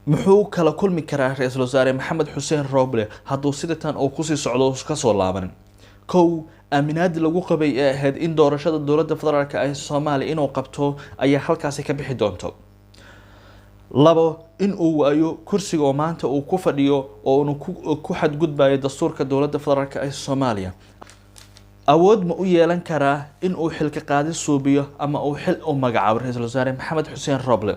muxuu kala kulmi karaa ra-iisul wasaare maxamed xuseen rooble hadduu sidatan uu kusii socdo kasoo laaban? kow, aaminaadii lagu qabay ee ahayd in doorashada dowladda federaalk ee soomaaliya inuu qabto ayaa halkaasi ka bixi doonto. labo, in uu waayo kursiga oo maanta uu ku fadhiyo oo unu ku xadgudbayo dastuurka dowladda federaalk ee soomaaliya. awood ma u yeelan karaa in uu xilka qaadi suubiyo ama uu xil u magacaabo ra-iisul wasaare maxamed xuseen rooble?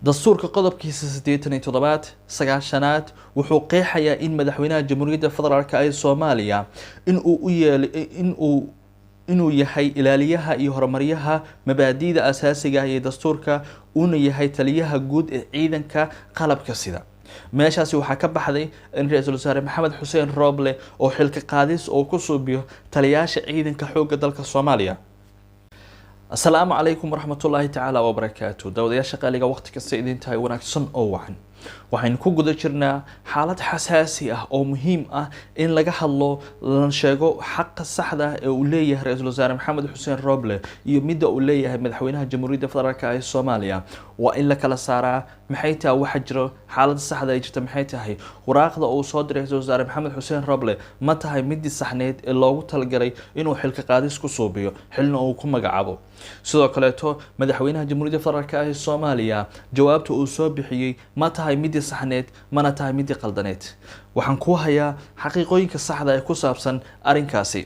dastuurka qodobkiisa 87 sagaashanaad wuxuu qeexayaa in madaxweynaha jamhuuriyadda federaalk ee soomaaliya inuu yahay ilaaliyaha iyo horumaryaha mabaadi'da asaasiga ah ee dastuurka, uuna yahay taliyaha guud ee ciidanka qalabka sida. meeshaasi waxaa ka baxday in ra-iisul wasaare maxamed xuseen rooble oo xilka qaadis oo ku suubiyo taliyaasha ciidanka xoogga dalka soomaaliya. asalaamu calaykum waraxmatullaahi tacaala wabarakaatu. daawadayaasha qaaliga waqti kasta idin tahay wanaagsan oo wacan. waxaynu ku guda jirnaa xaalad xasaasi ah oo muhiim ah in laga hadlo, lana sheego xaqa saxda ah ee uu leeyahay ra-iisul wasaare maxamed xuseen rooble iyo midda uu leeyahay madaxweynaha jamhuuriyadda federaalk ee soomaaliya. waa in la kala saaraa maxay tahay waxa jiro, xaalada saxda ay jirta maxay tahay. waraaqda uu soo diray ra-iisul wasaare maxamed xuseen rooble ma tahay midii saxneed ee loogu talagalay inuu xilka qaadis ku suubiyo, xilna uu ku magacaabo. sidoo kaleeto madaxweynaha jamhuuriyadda federaalk ee soomaaliya jawaabta uu soo bixiyey ma tahay midii saxneed, mana tahay midii qaldaneed. waxaan ku hayaa xaqiiqooyinka saxda ee ku saabsan arrinkaasi.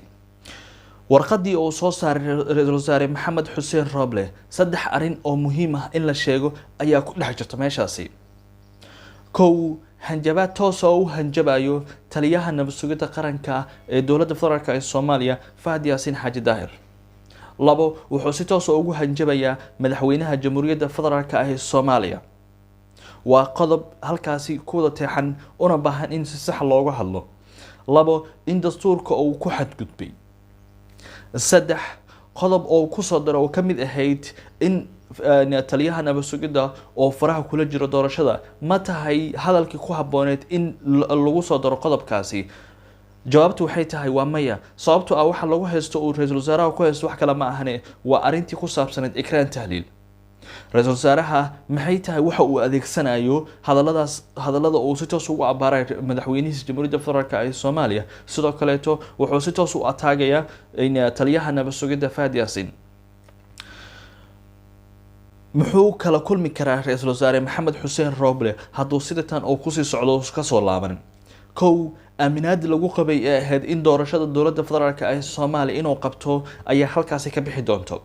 warqadii uu soo saaray ra-iisul wasaare maxamed xuseen rooble, 3 arrin oo muhiim ah in la sheego ayaa ku dhex jirta meeshaasi. kow, hanjabaad toos oo u hanjabayo taliyaha nabad sugidda qaranka ee dowladda federaalk ee soomaaliya Fahad Yaasiin Xaaji Daahir. 2, wuxuu si toos ugu hanjabayaa madaxweynaha jamhuuriyadda federaalk ee soomaaliya. waa qodob halkaasi ku wada teexan una baahan in si sax looga hadlo. 2, in dastuurka uu ku xadgudbay. 3, qodob oo kusoo daro oo ka mid ahayd in taliyaha nabad sugidda oo faraha kula jiro doorashada ma tahay hadalkii ku habbooneed in lagu soo daro qodobkaasi. jawaabtu waxay tahay waa maya. sababtoo ah waxa lagu haysto uu ra-iisul wasaaraha ku haysto wax kale ma ahane, waa arrintii ku saabsaneed ikraan tahliil. ra-iisul wasaaraha maxay tahay waxa uu adeegsanayo hadallada uu si toos ugu abaaray madaxweynihiisa jamhuuriyadda federaalk ee soomaaliya. sidoo kaleeto wuxuu si toos u ataagaya taliyaha nabad sugidda Fahad Yaasiin. muxuu kala kulmi karaa ra-iisul wasaare maxamed xuseen rooble hadduu sidatan uu kusii socdo kasoo laaban? kow, aaminaadii lagu qabay ee ahayd in doorashada dowladda federaalk ee soomaaliya inuu qabto ayaa halkaasi ka bixi doonto.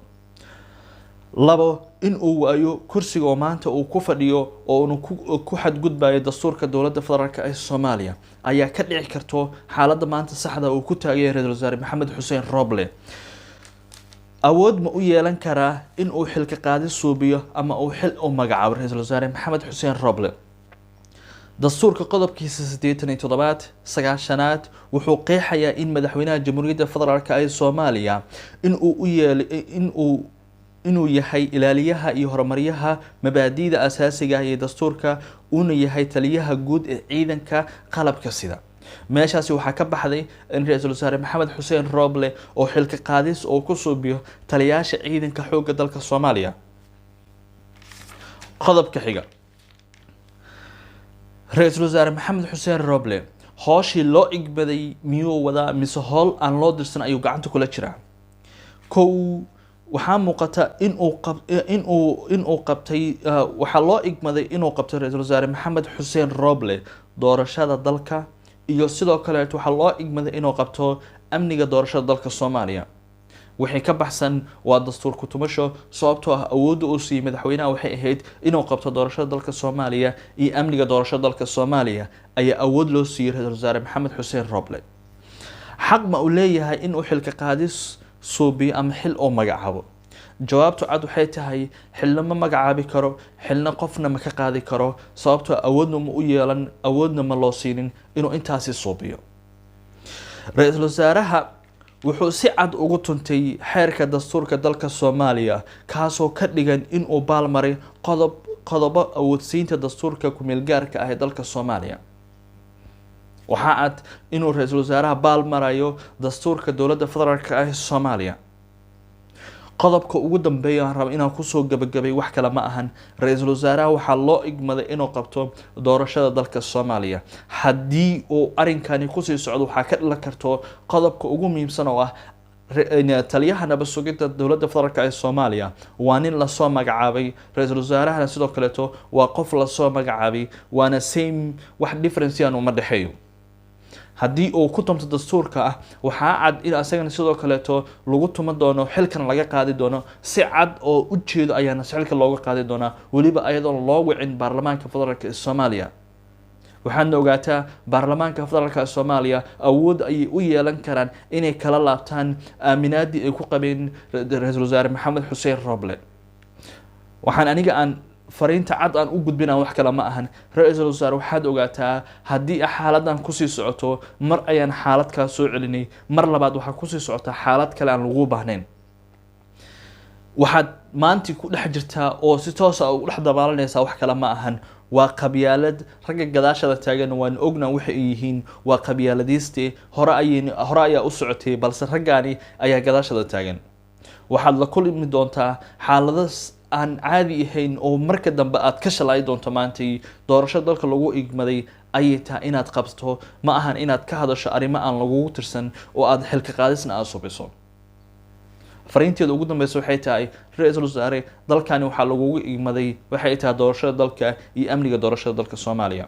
2, in uu waayo kursiga oo maanta uu ku fadhiyo oo unu ku xadgudbayo dastuurka dowladda federaalk ee soomaaliya ayaa ka dhici karto xaaladda maanta saxda uu ku taagaya ra-iisul wasaare maxamed xuseen rooble. awood ma u yeelan karaa in uu xilka qaadi suubiyo ama uu xil u magacaabo ra-iisul wasaare maxamed xuseen rooble? dastuurka qodobkiisa 87 sagaashanaad wuxuu qeexayaa in madaxweynaha jamhuuriyadda federaalk ee soomaaliya inuu yahay ilaaliyaha iyo horumaryaha mabaadi'da asaasiga ah ee dastuurka, uuna yahay taliyaha guud ee ciidanka qalabka sida. meeshaasi waxaa ka baxday in ra-iisul wasaare maxamed xuseen rooble oo xilka qaadis oo ku suubiyo taliyaasha ciidanka xoogga dalka soomaaliya. qodobka xiga, ra-iisul wasaare maxamed xuseen rooble hooshii loo igbaday miyuu wadaa mise howl aan loo dirsan ayuu gacanta kula jiraa? kow, waxaa muuqata inuu qabtay waxaa loo igmaday inuu qabtay ra-iisul wasaare maxamed xuseen rooble doorashada dalka, iyo sidoo kaleeto waxaa loo igmaday inuu qabto amniga doorashada dalka soomaaliya. wixii ka baxsan waa dastuur ku tumasho, sababtoo ah awoodda uu siiyey madaxweynaha waxay ahayd inuu qabto doorashada dalka soomaaliya iyo amniga doorashada dalka soomaaliya ayaa awood loo siiyey ra-iisul wasaare maxamed xuseen rooble. xaq ma uu leeyahay inuu xilka qaadis suubiyo ama xil oo magacaabo? jawaabtu cad waxay tahay xilna ma magacaabi karo, xilna qofna ma ka qaadi karo, sababtoo awoodna ma u yeelan, awoodna ma loo siinin inuu intaasi suubiyo. ra-iisul wasaaraha wuxuu si cad ugu tuntay xeerka dastuurka dalka soomaaliya, kaasoo ka dhigan inuu baalmaray qodobo awoodsiinta dastuurka ku-meelgaarka ah ee dalka soomaaliya. waxaa cad inuu ra-iisul wasaaraha baalmarayo dastuurka dowladda federaalk ee soomaaliya. qodobka ugu dambeeya aan rabo inaan kusoo gabagabay wax kale ma ahan ra-iisul wasaaraha waxaa loo igmaday inuu qabto doorashada dalka Soomaaliya. haddii uu arrinkani kusii socdo waxaa ka dhalan karto qodobka ugu muhiimsan oo ah taliyaha nabad sugidda dowladda federaalka ee Soomaaliya waa nin la soo magacaabay, ra-iisul wasaarahana sidoo kaleeto waa qof la soo magacaabay, waana same wax difference aan uma dhaxeeyo. haddii uu ku tumto dastuurka ah waxaa cad in asagana sidoo kaleeto lagu tuman doono, xilkan laga qaadi doono si cad oo u jeedo ayaana xilka looga qaadi doonaa, weliba ayadoon loo wicin baarlamaanka federaalka ee Soomaaliya. waxaadna ogaataa baarlamaanka federaalka ee Soomaaliya awood ayay u yeelan karaan inay kala laabtaan aaminaadii ay ku qabeen ra-iisul wasaare Maxamed Xuseen Roble. waxaan aniga aan fariinta cad aan u gudbinaa wax kale ma ahan ra-iisul wasaare waxaad ogaataa haddii xaaladan kusii socoto mar ayaan xaalad kaa soo celinay, mar labaad waxaa kusii socota xaalad kale aan lagu baahnayn. waxaad maanta ku dhex jirtaa oo si toos ah u dhex dabaalanaysaa wax kale ma ahan waa qabyaalad. ragga gadaashada taagan waan ognaa waxa ay yihiin, waa qabyaaladiiste hore ayaa u socotay, balse raggaani ayaa gadaashada taagan. waxaad la kulmi doontaa xaaladaas aan caadi ahayn oo marka dambe aad ka shalay doonto. maantay doorasho dalka lagu igmaday ayay tahay inaad qabto, ma ahan inaad ka hadasho arrimo aan lagugu tirsan oo aad xilka qaadisna aad subiso. fariinteeda ugu dambeysa waxay tahay ra-iisul wasaare dalkani waxaa lagugu igmaday waxay tahay doorashada dalka iyo amniga doorashada dalka Soomaaliya.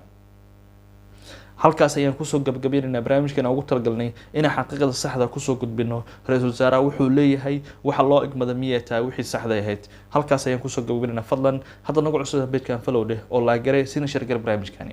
halkaas ayaan kusoo gabagabaynaynaa barnaamijkan ugu talagalnay inaan xaqiiqada saxda kusoo gudbino. ra-iisul wasaaraha wuxuu leeyahay waxa loo igmada miyay tahay wixii saxda ahayd. halkaas ayaan kusoo gabagabaynaynaa. fadlan hadda nagu cusub beedkan follow dheh oo la garay sina share gar barnaamijkani.